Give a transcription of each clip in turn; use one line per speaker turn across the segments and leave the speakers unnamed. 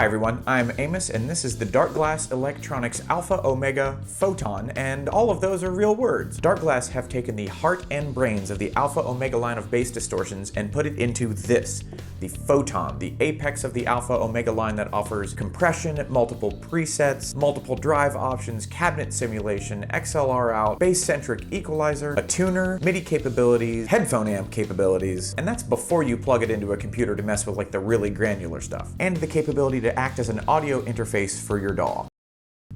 Hi everyone, I'm Amos and this is the Darkglass Electronics Alpha Omega Photon, and all of those are real words. Darkglass have taken the heart and brains of the Alpha Omega line of bass distortions and put it into this, the Photon, the apex of the Alpha Omega line that offers compression, multiple presets, multiple drive options, cabinet simulation, XLR out, bass-centric equalizer, a tuner, MIDI capabilities, headphone amp capabilities, and that's before you plug it into a computer to mess with like the really granular stuff, and the capability to act as an audio interface for your DAW.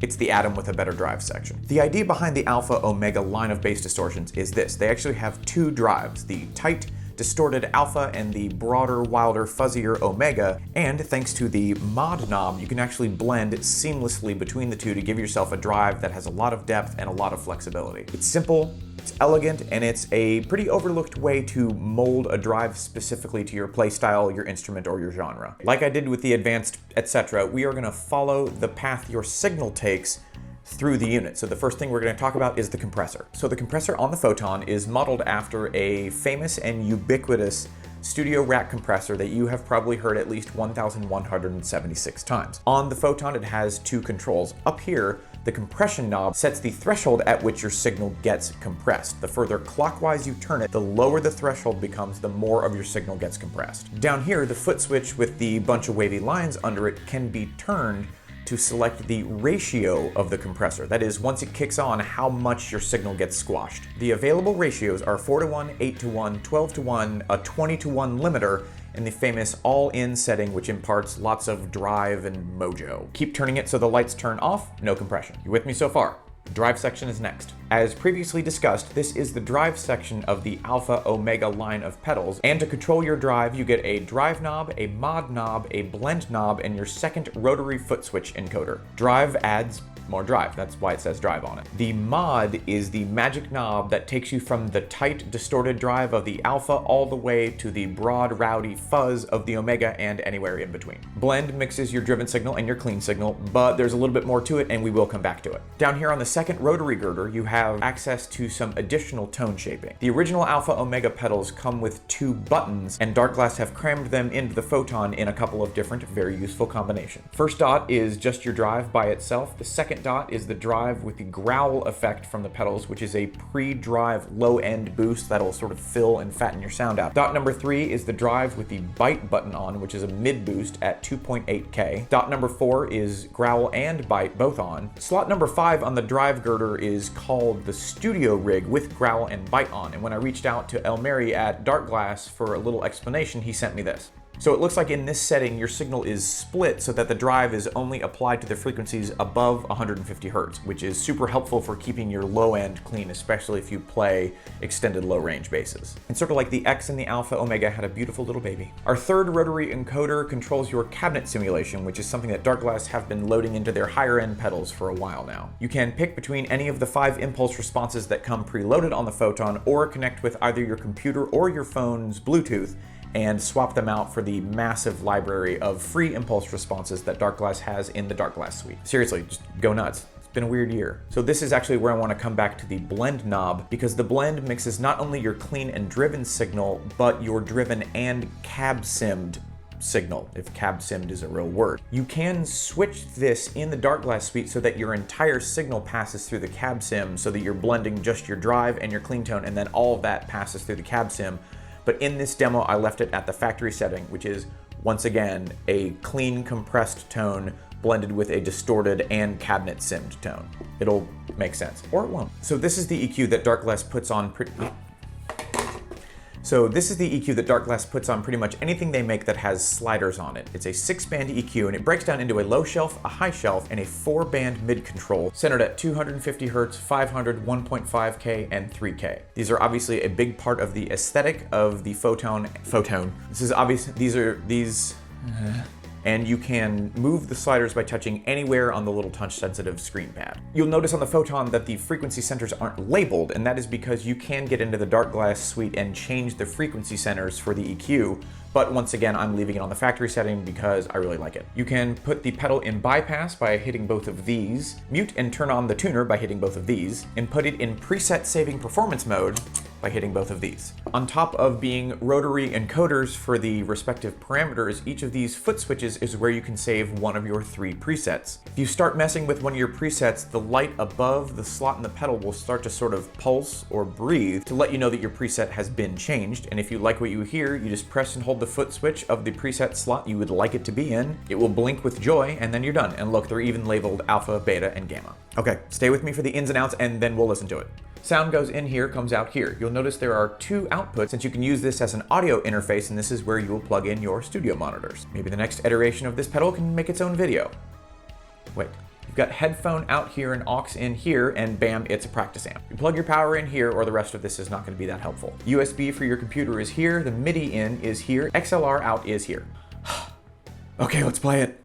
It's the atom with a better drive section. The idea behind the Alpha Omega line of bass distortions is this. They actually have two drives, the tight, distorted Alpha and the broader, wilder, fuzzier Omega, and thanks to the mod knob, you can actually blend seamlessly between the two to give yourself a drive that has a lot of depth and a lot of flexibility. It's simple, it's elegant, and it's a pretty overlooked way to mold a drive specifically to your playstyle, your instrument, or your genre. Like I did with the advanced, etc., we are going to follow the path your signal takes through the unit. So the first thing we're going to talk about is the compressor. So the compressor on the Photon is modeled after a famous and ubiquitous studio rack compressor that you have probably heard at least 1,176 times. On the Photon, it has two controls. Up here, the compression knob sets the threshold at which your signal gets compressed. The further clockwise you turn it, the lower the threshold becomes, the more of your signal gets compressed. Down here, the foot switch with the bunch of wavy lines under it can be turned to select the ratio of the compressor. That is, once it kicks on, how much your signal gets squashed. The available ratios are 4:1, 8:1, 12:1, a 20:1 limiter, and the famous all-in setting, which imparts lots of drive and mojo. Keep turning it so the lights turn off, no compression. You with me so far? The drive section is next. As previously discussed, this is the drive section of the Alpha Omega line of pedals, and to control your drive, you get a drive knob, a mod knob, a blend knob, and your second rotary foot switch encoder. Drive adds more drive, that's why it says drive on it. The mod is the magic knob that takes you from the tight, distorted drive of the Alpha all the way to the broad, rowdy fuzz of the Omega and anywhere in between. Blend mixes your driven signal and your clean signal, but there's a little bit more to it and we will come back to it. Down here on the second rotary girder, you have access to some additional tone shaping. The original Alpha Omega pedals come with two buttons, and Darkglass have crammed them into the Photon in a couple of different, very useful combinations. First dot is just your drive by itself. The second dot is the drive with the growl effect from the pedals, which is a pre-drive low-end boost that'll sort of fill and fatten your sound out. Dot number 3 is the drive with the bite button on, which is a mid-boost at 2.8K. Dot number 4 is growl and bite both on. Slot number 5 on the drive girder is called the Studio Rig with growl and bite on, and when I reached out to Elmeri at Darkglass for a little explanation, he sent me this. So it looks like in this setting, your signal is split so that the drive is only applied to the frequencies above 150 Hertz, which is super helpful for keeping your low end clean, especially if you play extended low range basses. And sort of like the X and the Alpha Omega had a beautiful little baby. Our third rotary encoder controls your cabinet simulation, which is something that Darkglass have been loading into their higher end pedals for a while now. You can pick between any of the 5 impulse responses that come preloaded on the Photon, or connect with either your computer or your phone's Bluetooth and swap them out for the massive library of free impulse responses that Darkglass has in the Darkglass suite. Seriously, just go nuts. It's been a weird year. So this is actually where I want to come back to the blend knob, because the blend mixes not only your clean and driven signal, but your driven and cab simmed signal, if cab simmed is a real word. You can switch this in the Darkglass suite so that your entire signal passes through the cab sim, so that you're blending just your drive and your clean tone, and then all of that passes through the cab sim. But in this demo, I left it at the factory setting, which is, once again, a clean compressed tone blended with a distorted and cabinet simmed tone. It'll make sense, or it won't. So this is the EQ that Darkglass puts on pretty much anything they make that has sliders on it. It's a 6-band EQ, and it breaks down into a low shelf, a high shelf, and a 4-band mid control, centered at 250 Hertz, 500, 1.5K, and 3K. These are obviously a big part of the aesthetic of the Photon. This is obvious. And you can move the sliders by touching anywhere on the little touch-sensitive screen pad. You'll notice on the Photon that the frequency centers aren't labeled, and that is because you can get into the Darkglass suite and change the frequency centers for the EQ but once again, I'm leaving it on the factory setting because I really like it. You can put the pedal in bypass by hitting both of these, mute and turn on the tuner by hitting both of these, and put it in preset saving performance mode by hitting both of these. On top of being rotary encoders for the respective parameters, each of these foot switches is where you can save one of your 3 presets. If you start messing with one of your presets, the light above the slot in the pedal will start to sort of pulse or breathe to let you know that your preset has been changed. And if you like what you hear, you just press and hold the foot switch of the preset slot you would like it to be in. It will blink with joy, and then you're done. And look, they're even labeled alpha, beta, and gamma. Okay, stay with me for the ins and outs, and then we'll listen to it. Sound goes in here, comes out here. You'll notice there are 2 outputs, since you can use this as an audio interface, and this is where you will plug in your studio monitors. Maybe the next iteration of this pedal can make its own video. Wait, you've got headphone out here and aux in here, and bam, it's a practice amp. You plug your power in here, or the rest of this is not going to be that helpful. USB for your computer is here, the MIDI in is here, XLR out is here. Okay, let's play it.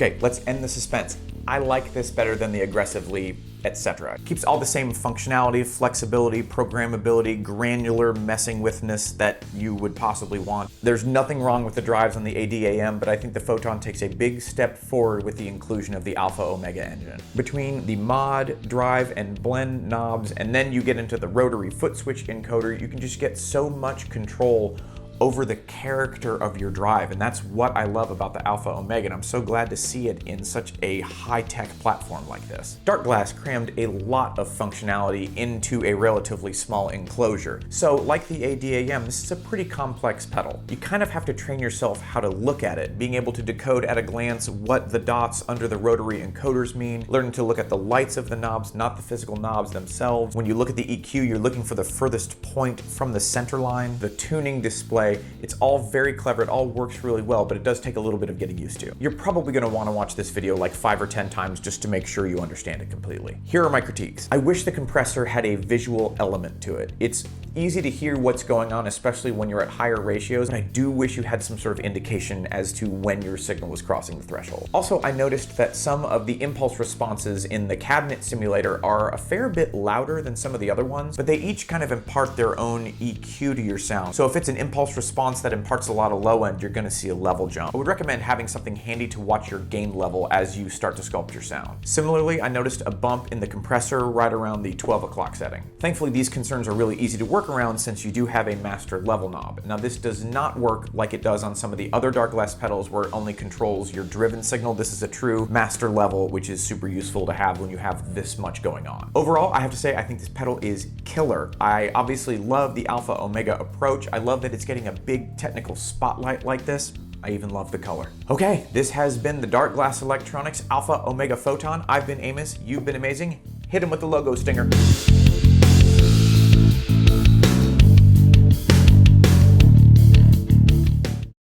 Okay, let's end the suspense. I like this better than the aggressively, etc. Keeps all the same functionality, flexibility, programmability, granular messing withness that you would possibly want. There's nothing wrong with the drives on the ADAM, but I think the Photon takes a big step forward with the inclusion of the Alpha Omega engine. Between the mod, drive, and blend knobs, and then you get into the rotary foot switch encoder, you can just get so much control over the character of your drive, and that's what I love about the Alpha Omega, and I'm so glad to see it in such a high-tech platform like this. Darkglass crammed a lot of functionality into a relatively small enclosure, so like the ADAM, this is a pretty complex pedal. You kind of have to train yourself how to look at it, being able to decode at a glance what the dots under the rotary encoders mean, learning to look at the lights of the knobs, not the physical knobs themselves. When you look at the EQ, you're looking for the furthest point from the center line, the tuning display. It's all very clever, it all works really well, but it does take a little bit of getting used to. You're probably going to want to watch this video like 5 or 10 times just to make sure you understand it completely. Here are my critiques. I wish the compressor had a visual element to it. It's easy to hear what's going on, especially when you're at higher ratios, and I do wish you had some sort of indication as to when your signal was crossing the threshold. Also, I noticed that some of the impulse responses in the cabinet simulator are a fair bit louder than some of the other ones, but they each kind of impart their own EQ to your sound. So if it's an impulse response that imparts a lot of low end, you're gonna see a level jump. I would recommend having something handy to watch your gain level as you start to sculpt your sound. Similarly, I noticed a bump in the compressor right around the 12 o'clock setting. Thankfully, these concerns are really easy to work around since you do have a master level knob. Now, this does not work like it does on some of the other Darkglass pedals where it only controls your driven signal. This is a true master level, which is super useful to have when you have this much going on. Overall, I have to say, I think this pedal is killer. I obviously love the Alpha Omega approach. I love that it's getting a big technical spotlight like this. I even love the color. Okay, this has been the Darkglass Electronics Alpha Omega Photon. I've been Amos, you've been amazing. Hit him with the logo stinger.